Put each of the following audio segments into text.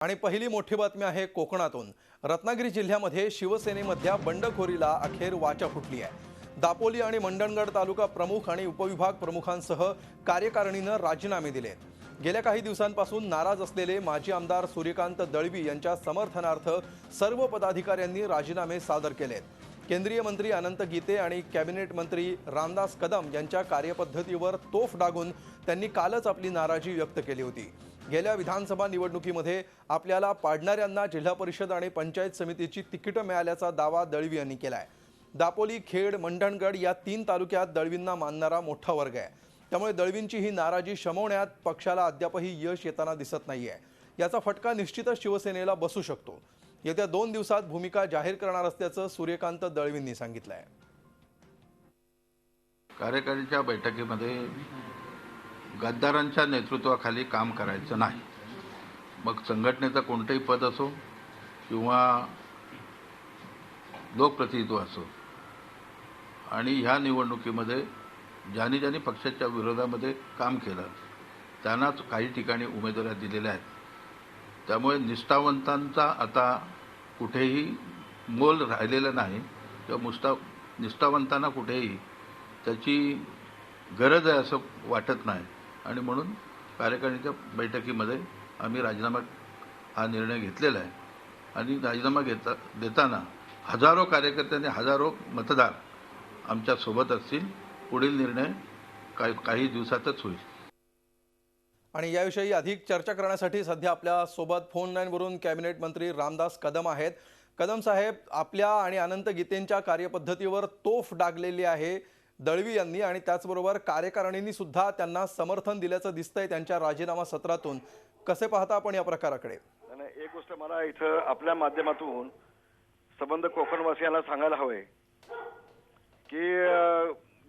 आणि पहिली मोठी बातमी आहे कोकणातून। रत्नागिरी जिल्ह्यामध्ये शिवसेनेमधल्या बंडखोरीला अखेर वाचा फुटली आहे। दापोली आणि मंडणगड तालुका प्रमुख आणि उपविभाग प्रमुखांसह कार्यकारिणीनं राजीनामे दिले। गेल्या काही दिवसांपासून नाराज असलेले माजी आमदार सूर्यकांत दळवी यांच्या समर्थनार्थ सर्व पदाधिकाऱ्यांनी राजीनामे सादर केलेत। केंद्रीय मंत्री अनंत गीते आणि कॅबिनेट मंत्री रामदास कदम यांच्या कार्यपद्धतीवर तोफ डागून त्यांनी कालच आपली नाराजी व्यक्त केली होती। गेल्या विधानसभा निवडणुकीमध्ये आपल्याला पाडणाऱ्यांना जिल्हा परिषद आणि पंचायत समितीची तिकीटं मिळाल्याचा दावा दळवी यांनी केलाय। दापोली, खेड, मंडणगड या 3 तालुक्यात दळवींना मानणारा मोठा वर्ग आहे। त्यामुळे दळवींची ही नाराजी शमवण्यात पक्षाला अद्यापही यश येताना दिसत नाहीये। याचा फटका निश्चितच शिवसेनेला बसू शकतो। येत्या 2 दिवसात भूमिका जाहीर करणार असल्याचं सूर्यकांत दळवींनी सांगितलंय। कार्यकारिणीच्या बैठकीमध्ये गद्दारांच्या नेतृत्वाखाली काम करायचं नाही। मग संघटनेचं कोणतेही पद असो किंवा लोकप्रतिनिधित्व असो, आणि ह्या निवडणुकीमध्ये ज्यांनी ज्यांनी पक्षाच्या विरोधामध्ये काम केलं त्यांनाच काही ठिकाणी उमेदवारी दिलेल्या आहेत। त्यामुळे निष्ठावंतांचा आता कुठेही मोल राहिलेला नाही किंवा निष्ठावंतांना कुठेही त्याची गरज आहे असं वाटत नाही। आणि म्हणून कार्यकारिणीच्या बैठकीमध्ये आम्ही राजीनामा हा निर्णय घेतलेला आहे। आणि राजीनामा देताना हजारो कार्यकर्त्यांनी हजारो मतदार आमच्या सोबत असतील। पुढील निर्णय काही दिवसातच होईल। आणि याविषयी अधिक चर्चा करण्यासाठी सध्या आपल्या सोबत फोन लाईनवरून कॅबिनेट मंत्री रामदास कदम आहेत। कदम साहेब, आपल्या आणि अनंत गीतेंच्या कार्यपद्धतीवर तोफ डागलेली आहे दळवी यांनी, आणि त्याचबरोबर कार्यकारिणींनी सुद्धा त्यांना समर्थन दिल्याचं दिसतंय त्यांच्या राजीनामा सत्रातून। कसे पाहता आपण या प्रकाराकडे? एक गोष्ट मला इथं आपल्या माध्यमातून संबंध कोकणवासियांना सांगायला हवे की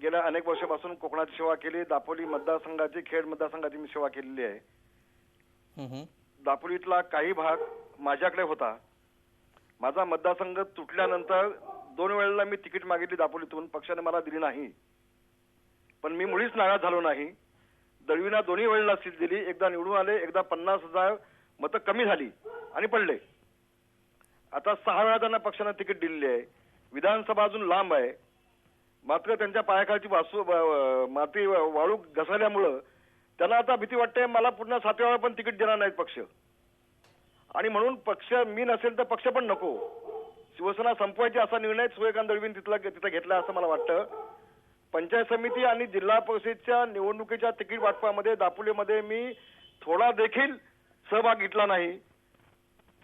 गेल्या अनेक वर्षापासून कोकणाची सेवा केली। दापोली मतदारसंघाची, खेड मतदारसंघाची मी सेवा केलेली आहे। दापोलीतला काही भाग माझ्याकडे होता। माझा मतदारसंघ तुटल्यानंतर 2 वेळेला मी तिकीट मागितली दापोलीतून, पक्षाने मला दिली नाही। पण मी मुळीच नाराज झालो नाही। दळवींना दोन्ही वेळेला सीट दिली। एकदा निवडून आले, एकदा 50,000 मतं कमी झाली आणि पडले। आता 6 वेळा त्यांना पक्षाने तिकीट दिलेली आहे। विधानसभा अजून लांब आहे, मात्र त्यांच्या पायाखालची माती वाळू घसरल्यामुळं त्यांना आता भीती वाटते मला पुन्हा 7व्या वेळा पण तिकीट देणार नाहीत पक्ष। आणि म्हणून पक्ष मी नसेल तर पक्ष पण नको, शिवसेना संपवायची असा निर्णय सूर्यकांत दळवींनी तिथं घेतला असं मला वाटतं। पंचायत समिती आणि जिल्हा परिषदेच्या निवडणुकीच्या तिकीट वाटपामध्ये दापोलीमध्ये मी थोडा देखील सहभाग घेतला नाही।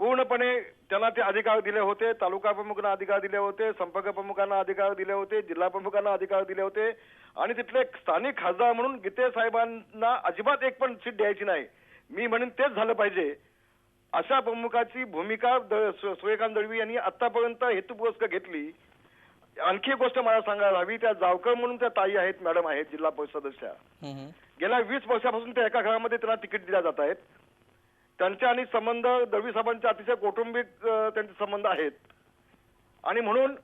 पूर्णपणे त्यांना ते अधिकार दिले होते। तालुका प्रमुखांना अधिकार दिले होते, संपर्क प्रमुखांना अधिकार दिले होते, जिल्हा प्रमुखांना अधिकार दिले होते। आणि तिथले स्थानिक खासदार म्हणून गीते साहेबांना अजिबात एक पण सीट द्यायची नाही। मी म्हणेन तेच झालं पाहिजे। अशा प्रमुखाची भूमिका सूर्यकांत दळवी यांनी आतापर्यंत हेतुपुरस्सर घेतली। आणखी एक गोष्ट मला सांगायला हवी, त्या जावकर म्हणून त्या ताई आहेत, मॅडम आहेत, जिल्हा परिषद सदस्या। गेल्या 20 वर्षापासून त्या एका घरामध्ये त्यांना तिकीट दिल्या जात आहेत। त्यांच्या आणि संबंध दळवी साहेबांचे अतिशय कौटुंबिक त्यांचे संबंध आहेत। आणि म्हणून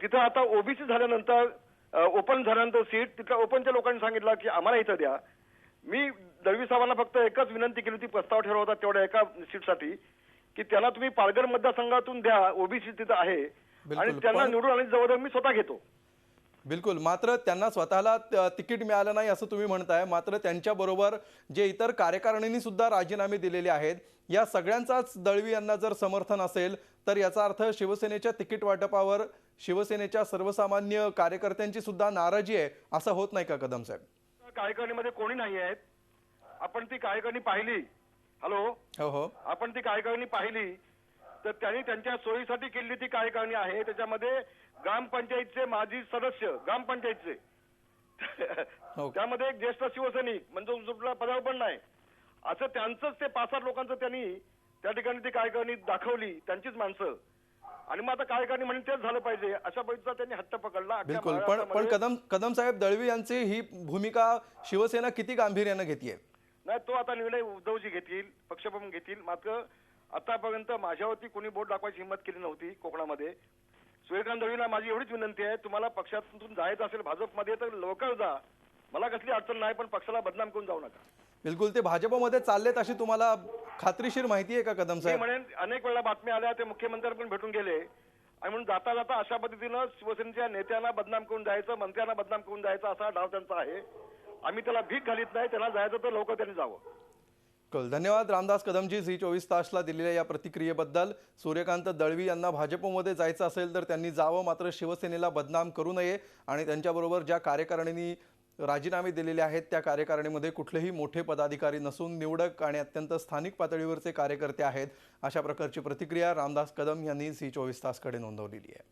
तिथं आता ओबीसी झाल्यानंतर, ओपन झाल्यानंतर सीट तिथल्या ओपनच्या लोकांनी सांगितलं की आम्हाला इथं द्या। मी दळवी साहेबांना फक्त एकच विनंती केली होती, प्रस्ताव ठेवला होता तेवढ्या एका सीटसाठी, की त्यांना तुम्ही पालघर मतदारसंघातून द्या, ओबीसी तिथं आहे, आणि त्यांना निवडून आणि जबाबदारी मी स्वतः घेतो। बिलकुल, मात्र त्यांना स्वतःला तिकीट मिळालं नाही असं तुम्ही म्हणताय। मात्र त्यांच्याबरोबर जे इतर कार्यकारिणींनी सुद्धा राजीनामे दिलेले आहेत, या सगळ्यांचाच दळवी यांना जर समर्थन असेल तर याचा अर्थ शिवसेनेच्या तिकीट वाटपावर शिवसेनेच्या सर्वसामान्य कार्यकर्त्यांची सुद्धा नाराजी आहे, असं होत नाही का कदम साहेब? कार्यकारिणीमध्ये कोणी नाही आहेत। आपण ती कार्यकारिणी पाहिली, हॅलो हो, आपण ती कार्यकारिणी पाहिली तर त्यांनी त्यांच्या सोयीसाठी केलेली ती कार्यकारिणी आहे। त्याच्यामध्ये ग्रामपंचायतचे माजी सदस्य, ग्रामपंचायतचे त्यामध्ये एक ज्येष्ठ शिवसैनिक म्हणजे सुटला पदावर पण नाही, असं त्यांचंच ते 5-7 लोकांचं त्यांनी त्या ठिकाणी ती कार्यकारिणी दाखवली, त्यांचीच माणसं। आणि मग आता कार्यकारिणी म्हणून तेच झालं पाहिजे अशा पद्धतीचा त्यांनी हट्ट पकडला। बिलकुल, पण कदम साहेब, दळवी यांची ही भूमिका शिवसेना किती गांभीर्याने घेतीये? नाही, तो आता निर्णय उद्धवजी घेतील, पक्षप्रमुख घेतील। मात्र आतापर्यंत माझ्यावरती कोणी बोट दाखवायची हिंमत केली नव्हती कोकणामध्ये। सूर्यकांत दळवींना माझी एवढीच विनंती आहे, तुम्हाला पक्षातून जायचं असेल भाजपमध्ये तर लवकर जा, मला कसली अडचण नाही, पण पक्षाला बदनाम करून जाऊ नका। बिलकुल, ते भाजपमध्ये चाललेत अशी तुम्हाला खात्रीशीर माहिती आहे का कदम मी साहेब? म्हणेन अनेक वेळा बातम्या आल्या, ते मुख्यमंत्र्यांना पण भेटून गेले आणि म्हणून जाता जाता अशा पद्धतीनं शिवसेनेच्या नेत्यांना बदनाम करून जायचं, मंत्र्यांना बदनाम करून जायचं असा डाव त्यांचा आहे. आम्ही त्याला भीक घालीत नाही. त्यांना जायचं तर लवकर त्यांनी जावं. कल धन्यवाद रामदास कदमजी झी 24 तासला दिलेल्या या प्रतिक्रियेबद्दल. सूर्यकांत दळवी यांना भाजपमध्ये जायचं असेल तर त्यांनी जावं, मात्र शिवसेनेला बदनाम करू नये आणि त्यांच्याबरोबर ज्या कार्यकारिणींनी राजीनामे दिलेले आहेत त्या कार्यकारिणीमध्ये कुठलेही मोठे पदाधिकारी नसून निवडक आणि अत्यंत स्थानिक पातळीवरचे कार्यकर्ते आहेत, अशा प्रकारची प्रतिक्रिया रामदास कदम यांनी झी 24 तासकडे नोंदवलेली आहे.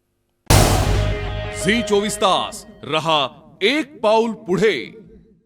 झी 24 तास रहा एक पाऊल पुढे.